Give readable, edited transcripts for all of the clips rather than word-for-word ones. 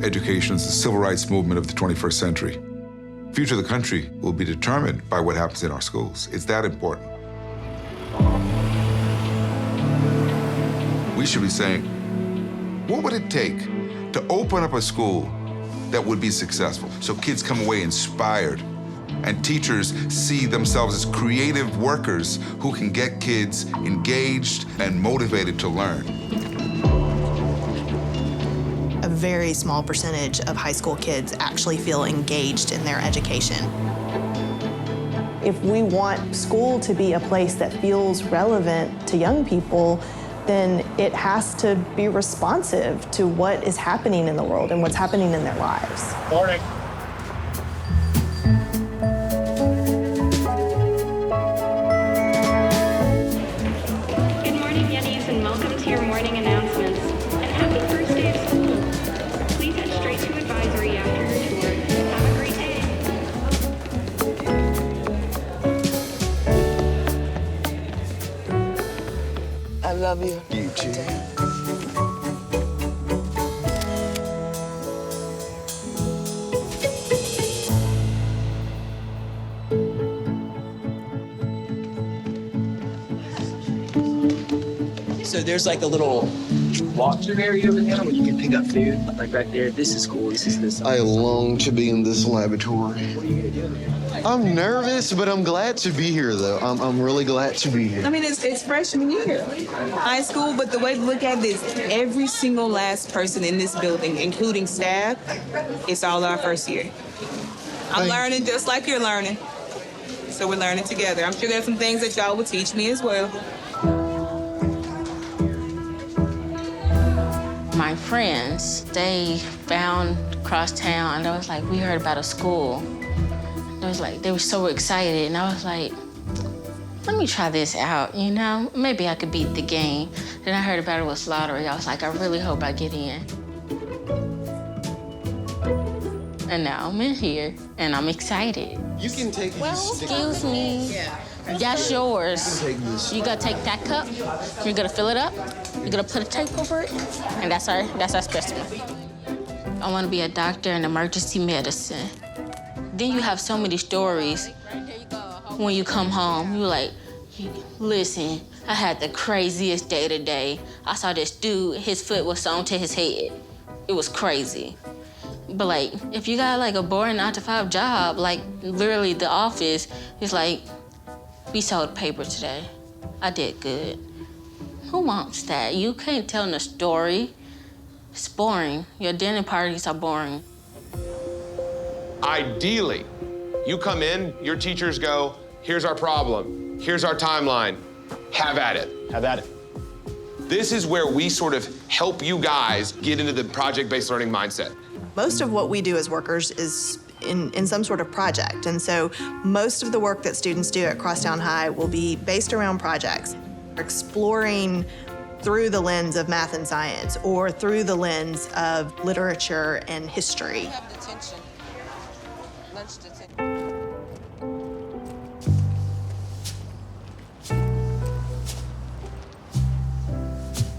education is the civil rights movement of the 21st century. The future of the country will be determined by what happens in our schools. It's that important. We should be saying, what would it take to open up a school that would be successful so kids come away inspired and teachers see themselves as creative workers who can get kids engaged and motivated to learn? A very small percentage of high school kids actually feel engaged in their education. If we want school to be a place that feels relevant to young people, then it has to be responsive to what is happening in the world and what's happening in their lives. Morning. Good morning, Yennies, and welcome to your morning announcements. And happy first day of school. Please head straight to advisory after your tour. Have a great day. I love you. You too. So there's like a little walk-through area over there where you can pick up food. Like right there, this is cool. This is this. I long to be in this laboratory. What are you gonna do? I'm nervous, but I'm glad to be here, though. I'm really glad to be here. I mean, it's freshman year, high school, but the way to look at this, every single last person in this building, including staff, it's all our first year. I'm learning just like you're learning. So we're learning together. I'm sure there's some things that y'all will teach me as well. My friends, they found across town, and I was like, we heard about a school. It was like, they were so excited, and I was like, let me try this out, you know? Maybe I could beat the game. Then I heard about it was lottery. I was like, I really hope I get in. And now I'm in here, and I'm excited. You can take Well, excuse me. That's yours. You gotta take that cup, you're gonna fill it up, you're gonna put a tape over it, and that's our specimen. I wanna be a doctor in emergency medicine. Then you have so many stories when you come home. You're like, listen, I had the craziest day today. I saw this dude, his foot was sewn to his head. It was crazy. But like, if you got like a boring 9-to-5 job, like literally the office, it's like, we sold paper today. I did good. Who wants that? You can't tell a story. It's boring. Your dinner parties are boring. Ideally, you come in, your teachers go, here's our problem, here's our timeline, have at it. Have at it. This is where we sort of help you guys get into the project-based learning mindset. Most of what we do as workers is in some sort of project. And so most of the work that students do at Crosstown High will be based around projects, exploring through the lens of math and science or through the lens of literature and history.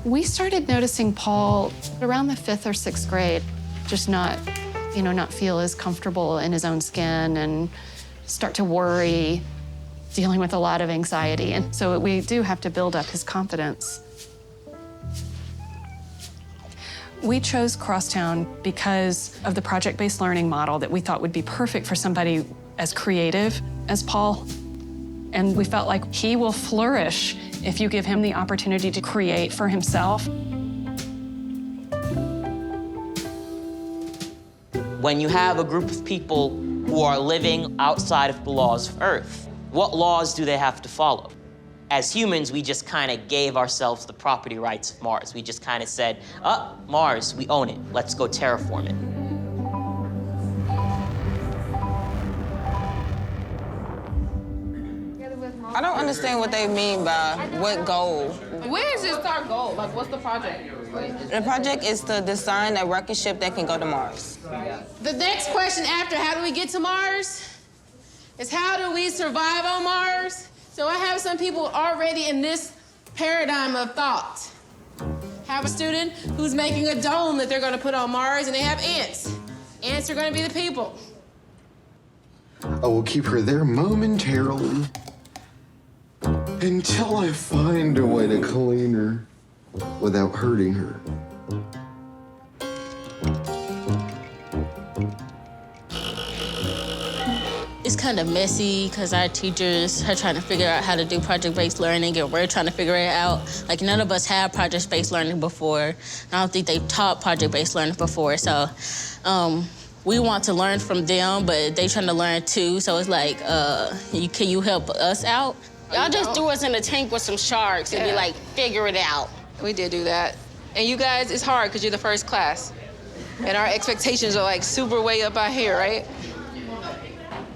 We started noticing Paul around the 5th or 6th grade, just not feel as comfortable in his own skin and start to worry, dealing with a lot of anxiety. And so we do have to build up his confidence. We chose Crosstown because of the project-based learning model that we thought would be perfect for somebody as creative as Paul. And we felt like he will flourish if you give him the opportunity to create for himself. When you have a group of people who are living outside of the laws of Earth, what laws do they have to follow? As humans, we just kind of gave ourselves the property rights of Mars. We just kind of said, Mars, we own it. Let's go terraform it. I don't understand what they mean by what goal. Where is this our goal? Like, what's the project? The project is to design a rocket ship that can go to Mars. The next question after how do we get to Mars is how do we survive on Mars? So I have some people already in this paradigm of thought. have a student who's making a dome that they're gonna put on Mars, and they have ants. Ants are gonna be the people. I will keep her there momentarily until I find a way to clean her without hurting her. It's kind of messy because our teachers are trying to figure out how to do project-based learning, and we're trying to figure it out. Like, none of us have project-based learning before. I don't think they've taught project-based learning before, so we want to learn from them, but they trying to learn too. So it's like, can you help us out? Y'all just threw us in a tank with some sharks and be like, figure it out. We did do that. And you guys, it's hard because you're the first class. And our expectations are like super way up out here, right?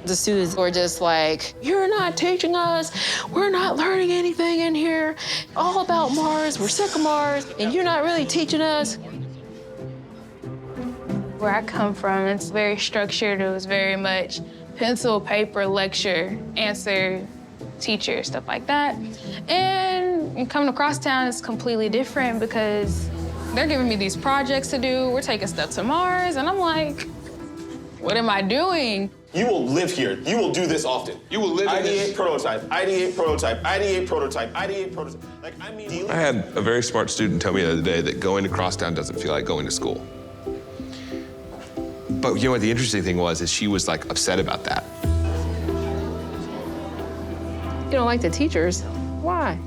The students were just like, you're not teaching us. We're not learning anything in here. All about Mars, we're sick of Mars, and you're not really teaching us. Where I come from, it's very structured. It was very much pencil, paper, lecture, answer, teacher, stuff like that. And coming across town is completely different because they're giving me these projects to do. We're taking stuff to Mars, and I'm like, what am I doing? You will live here. You will do this often. You will live in this. Ideate, prototype, ideate, prototype, ideate, prototype, ideate, prototype. Like, I mean... I had a very smart student tell me the other day that going to Crosstown doesn't feel like going to school. But you know what the interesting thing was is she was like upset about that. You don't like the teachers. Why?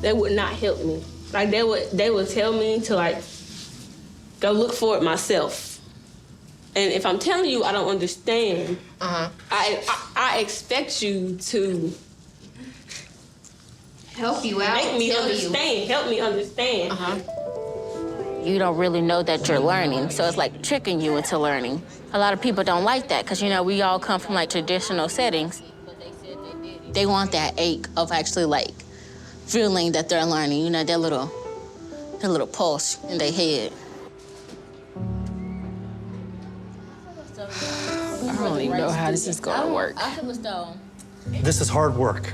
They would not help me. Like, they would tell me to, like, go look for it myself. And if I'm telling you I don't understand, I expect you to Help you out. make me understand, help me understand. You don't really know that you're learning, so it's like tricking you into learning. A lot of people don't like that because, you know, we all come from like traditional settings. They want that ache of actually like feeling that they're learning, you know, that little pulse in their head. I don't even know how this is going to work. This is hard work.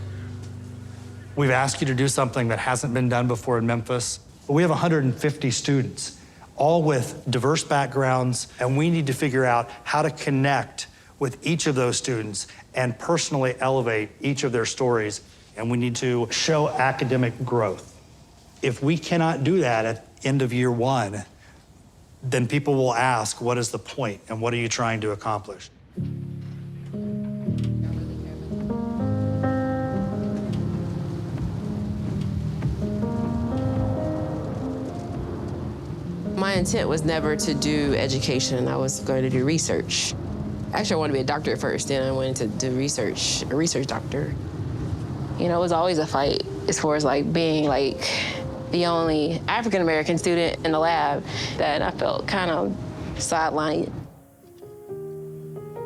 We've asked you to do something that hasn't been done before in Memphis. But we have 150 students, all with diverse backgrounds, and we need to figure out how to connect with each of those students and personally elevate each of their stories. And we need to show academic growth. If we cannot do that at end of year one, then people will ask, what is the point and what are you trying to accomplish? My intent was never to do education. I was going to do research. Actually, I wanted to be a doctor at first, then I went into do research, a research doctor. You know, it was always a fight as far as like being like the only African-American student in the lab that I felt kind of sidelined.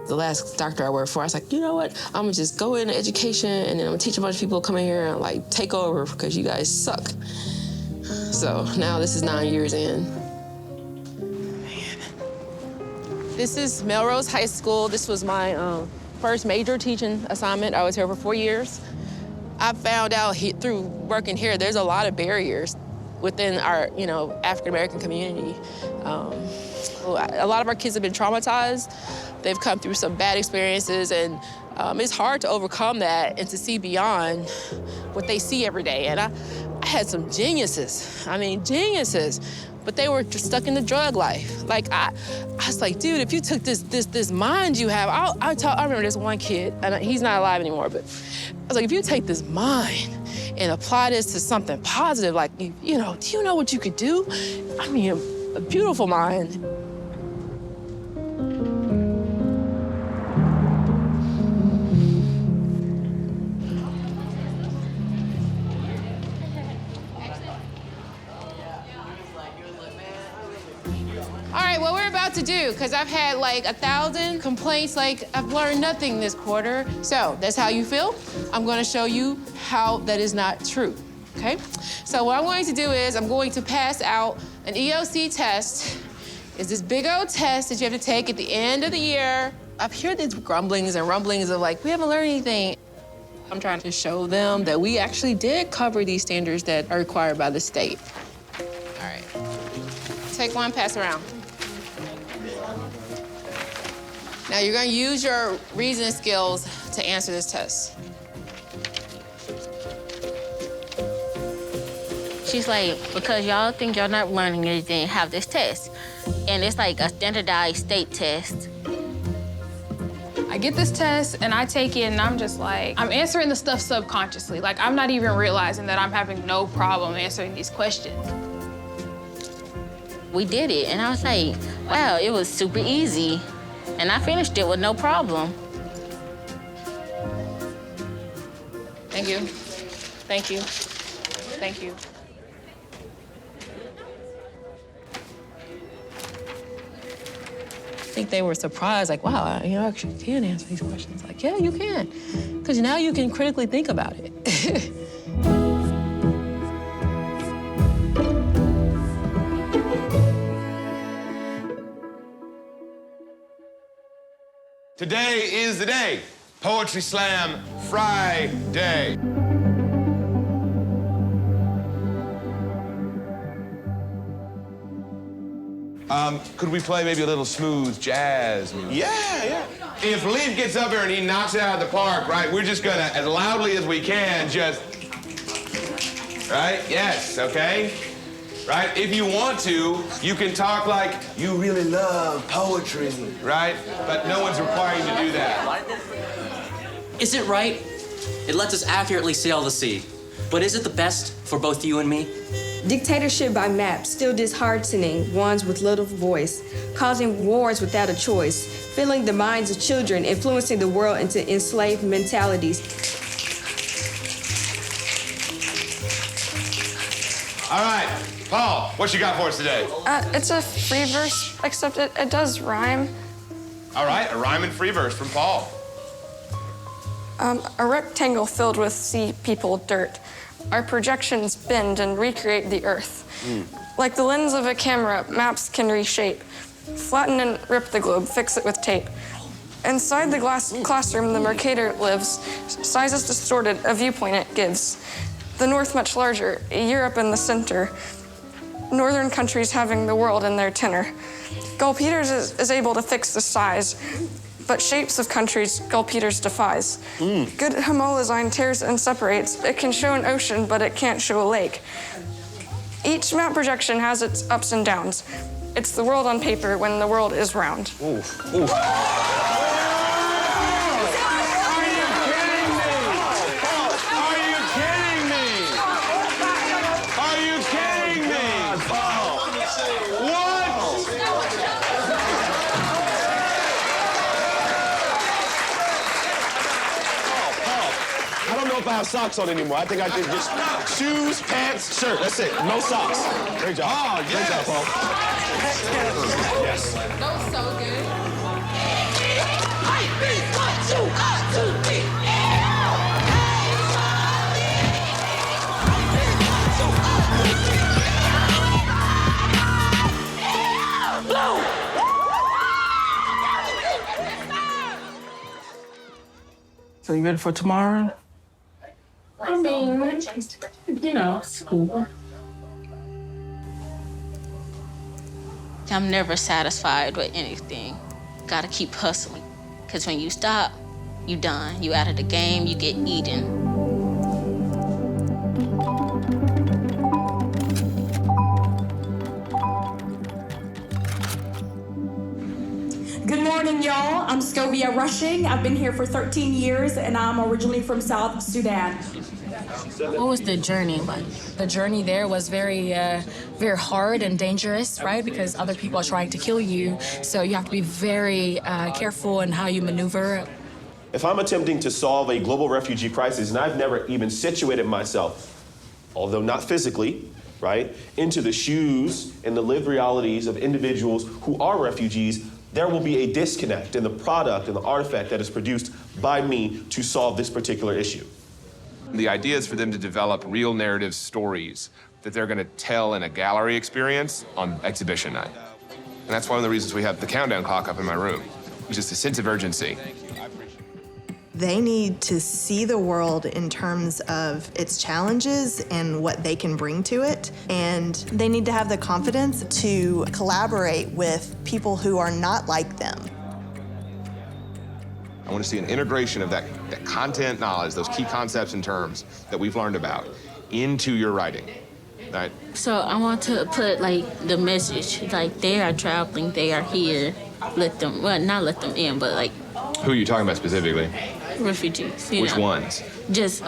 The last doctor I worked for, I was like, you know what? I'm gonna just go into education and then I'm gonna teach a bunch of people to come in here and like take over because you guys suck. So now this is 9 years in. This is Melrose High School. This was my first major teaching assignment. I was here for 4 years. I found out through working here, there's a lot of barriers within our, you know, African-American community. A lot of our kids have been traumatized. They've come through some bad experiences, and it's hard to overcome that and to see beyond what they see every day. And I had some geniuses, geniuses, but they were just stuck in the drug life. Like, I was like, dude, if you took this mind you have, I remember this one kid, and he's not alive anymore, but I was like, if you take this mind and apply this to something positive, like, you know, do you know what you could do? I mean, a beautiful mind. All right, what we're about to do, because I've had like 1,000 complaints, like I've learned nothing this quarter. So that's how you feel. I'm gonna show you how that is not true, okay? So what I'm going to do is I'm going to pass out an EOC test. It's this big old test that you have to take at the end of the year. I've heard these grumblings and rumblings of like, we haven't learned anything. I'm trying to show them that we actually did cover these standards that are required by the state. All right. Take one, pass around. Now you're gonna use your reasoning skills to answer this test. She's like, because y'all think y'all not learning anything, have this test. And it's like a standardized state test. I get this test and I take it and I'm just like, I'm answering the stuff subconsciously. Like, I'm not even realizing that I'm having no problem answering these questions. We did it, and I was like, wow, it was super easy. And I finished it with no problem. Thank you. Thank you. Thank you. I think they were surprised, like, wow, you actually can answer these questions. Like, yeah, you can. Because now you can critically think about it. Today is the day. Poetry Slam Friday. Could we play maybe a little smooth jazz music? Yeah. If Leaf gets up here and he knocks it out of the park, right, we're just gonna, as loudly as we can, just, right? Yes, okay? Right? If you want to, you can talk like you really love poetry, right? But no one's requiring you to do that. Is it right? It lets us accurately sail the sea. But is it the best for both you and me? Dictatorship by map, still disheartening ones with little voice, causing wars without a choice, filling the minds of children, influencing the world into enslaved mentalities. All right, Paul, what you got for us today? It's a free verse, except it does rhyme. All right, a rhyme and free verse from Paul. A rectangle filled with sea people dirt. Our projections bend and recreate the earth. Like the lens of a camera, maps can reshape. Flatten and rip the globe, fix it with tape. Inside the classroom, the Mercator lives. Size is distorted, a viewpoint it gives. The North much larger, Europe in the center. Northern countries having the world in their tenor. Gull Peters is able to fix the size, but shapes of countries Gull Peters defies. Good homolazine tears and separates. It can show an ocean, but it can't show a lake. Each map projection has its ups and downs. It's the world on paper when the world is round. If I have socks on anymore. I think I did just shoes, pants, shirt. That's it. No socks. Great job. Oh, yes. Great job, Paul. Yes. That was so good. So you ready for tomorrow? I mean, you know, school. I'm never satisfied with anything. Gotta keep hustling. Because when you stop, you done. You out of the game, you get eaten. Good morning, y'all. I'm Scovia Rushing. I've been here for 13 years, and I'm originally from South Sudan. What was the journey like? The journey there was very hard and dangerous, right? Because other people are trying to kill you, so you have to be very careful in how you maneuver. If I'm attempting to solve a global refugee crisis, and I've never even situated myself, although not physically, right, into the shoes and the lived realities of individuals who are refugees, there will be a disconnect in the product and the artifact that is produced by me to solve this particular issue. The idea is for them to develop real narrative stories that they're going to tell in a gallery experience on exhibition night. And that's one of the reasons we have the countdown clock up in my room. Just a sense of urgency. They need to see the world in terms of its challenges and what they can bring to it. And they need to have the confidence to collaborate with people who are not like them. I want to see an integration of that content knowledge, those key concepts and terms that we've learned about into your writing. Right? So I want to put like the message, like they are traveling, they are here. Let them, well, not let them in, but like Who are you talking about specifically? refugees. Which ones? Just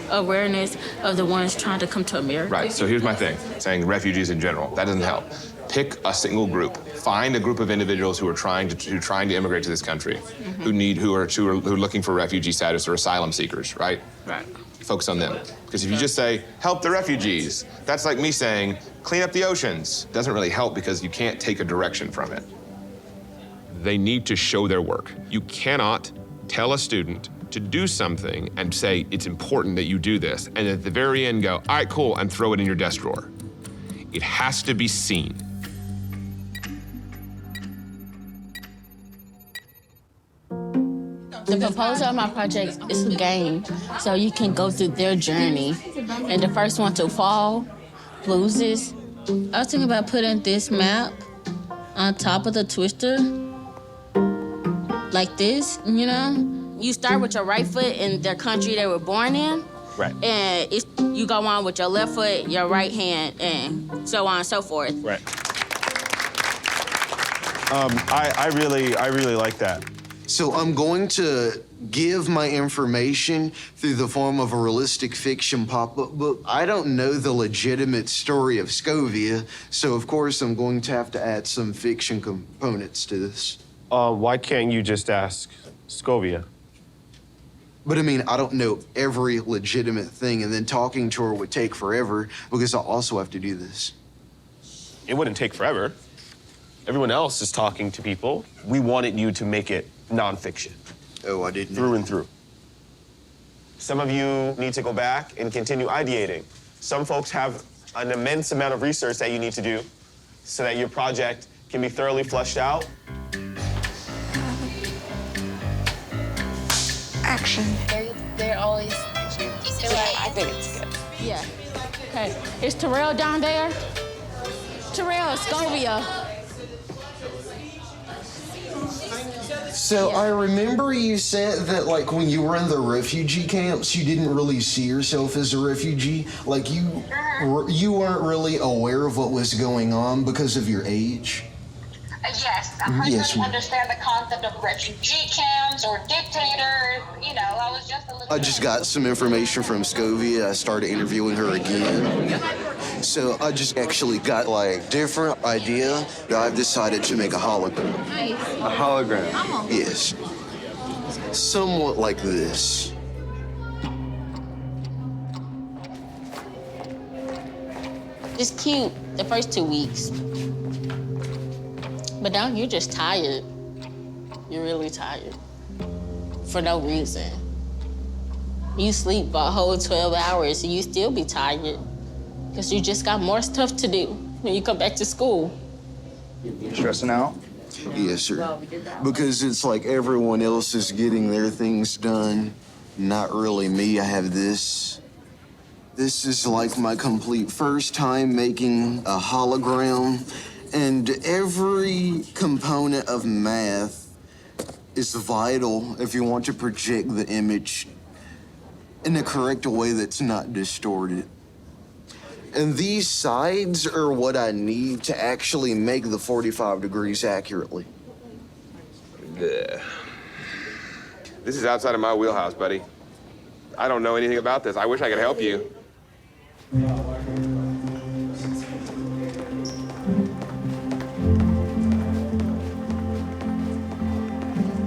awareness of the ones trying to come to America. Right, so here's my thing, saying refugees in general. That doesn't help. Pick a single group. Find a group of individuals who are trying to immigrate to this country, who are looking for refugee status or asylum seekers, right? Right. Focus on them. Because if you just say, help the refugees, that's like me saying, clean up the oceans. Doesn't really help because you can't take a direction from it. They need to show their work. You cannot tell a student to do something and say, it's important that you do this, and at the very end go, all right, cool, and throw it in your desk drawer. It has to be seen. The proposal of my project is a game, so you can go through their journey. And the first one to fall loses. I was thinking about putting this map on top of the twister, like this, you know? You start with your right foot in their country they were born in. Right. And you go on with your left foot, your right hand, and so on and so forth. Right. I really like that. So I'm going to give my information through the form of a realistic fiction pop-up book. I don't know the legitimate story of Scovia, so of course I'm going to have to add some fiction components to this. Why can't you just ask Scovia? But I mean, I don't know every legitimate thing, and then talking to her would take forever because I'll also have to do this. It wouldn't take forever. Everyone else is talking to people. We wanted you to make it nonfiction. Oh, I didn't. Through and through. Some of you need to go back and continue ideating. Some folks have an immense amount of research that you need to do so that your project can be thoroughly fleshed out. Action. They're always. I think it's good. Yeah. Okay. Is Terrell down there? Terrell, Scovia. So I remember you said that, like, when you were in the refugee camps, you didn't really see yourself as a refugee. Like, you weren't really aware of what was going on because of your age. Yes, I didn't understand the concept of refugee camps or dictators. You know, I was just a little. I just got some information from Scovia. I started interviewing her again. So I just actually got, like, different idea. I've decided to make a hologram. A hologram? Yes. Somewhat like this. It's cute the first 2 weeks. But now you're just tired. You're really tired. For no reason. You sleep a whole 12 hours and you still be tired. Because you just got more stuff to do when you come back to school. Stressing out? Yes, sir. Because it's like everyone else is getting their things done. Not really me. I have this. This is like my complete first time making a hologram. And every component of math is vital if you want to project the image in a correct way that's not distorted. And these sides are what I need to actually make the 45 degrees accurately. Yeah. This is outside of my wheelhouse, buddy. I don't know anything about this. I wish I could help you.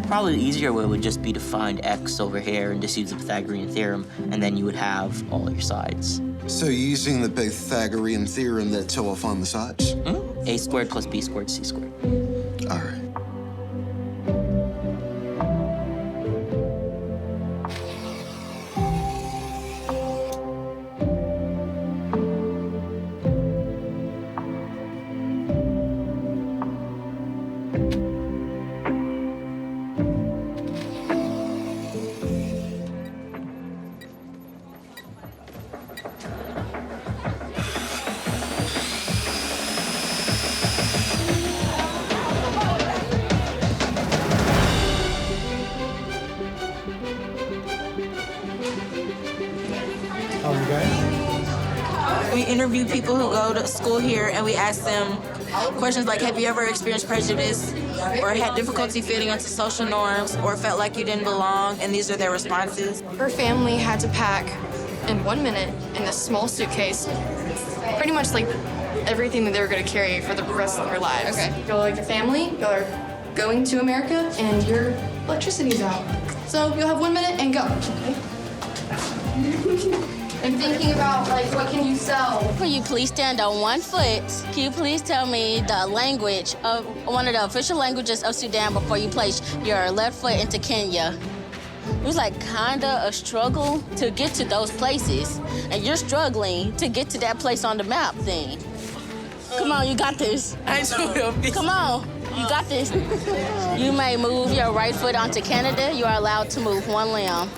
Probably the easier way would just be to find x over here and just use the Pythagorean theorem, and then you would have all your sides. So using the Pythagorean theorem, that's how I'll find the sides? A squared plus b squared c squared. All right. interview people who go to school here, and we ask them questions like, have you ever experienced prejudice or had difficulty fitting into social norms or felt like you didn't belong? And these are their responses. Her family had to pack in 1 minute in a small suitcase, pretty much like everything that they were going to carry for the rest of their lives. Okay. Y'all like your family, y'all are going to America, and your electricity's out. So you'll have 1 minute and go. Okay. And thinking about, like, what can you sell? Will you please stand on one foot? Can you please tell me the language of one of the official languages of Sudan before you place your left foot into Kenya? It was like kinda a struggle to get to those places, and you're struggling to get to that place on the map thing. Come on, you got this. Come on, you got this. You may move your right foot onto Canada. You are allowed to move one limb.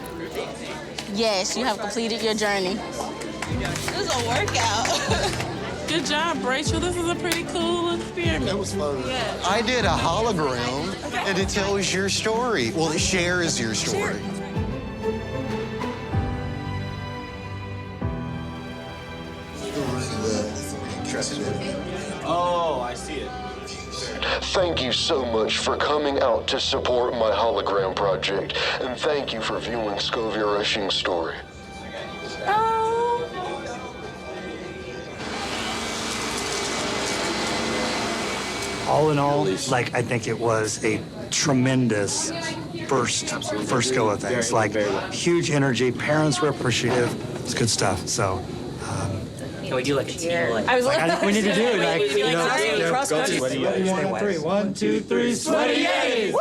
Yes, you have completed your journey. This is a workout. Good job, Rachel. This is a pretty cool experiment. That was fun. Yeah. I did a hologram, and it tells your story. Well, it shares your story. Oh, I see it. Thank you so much for coming out to support my hologram project, and thank you for viewing Scovia Rushing's story. All in all, like, I think it was a tremendous first go of things. Like, huge energy. Parents were appreciative. It's good stuff. So. Can we do like a team? I was we need to do it. Like, you know, cross country. Sweaty Yays. 1, 2, 3, sweaty Yays!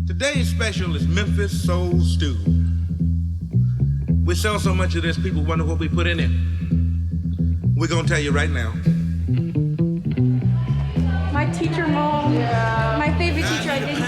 Today's special is Memphis Soul Stew. We sell so much of this, people wonder what we put in it. We're gonna tell you right now. My teacher, Mom, my favorite teacher, I didn't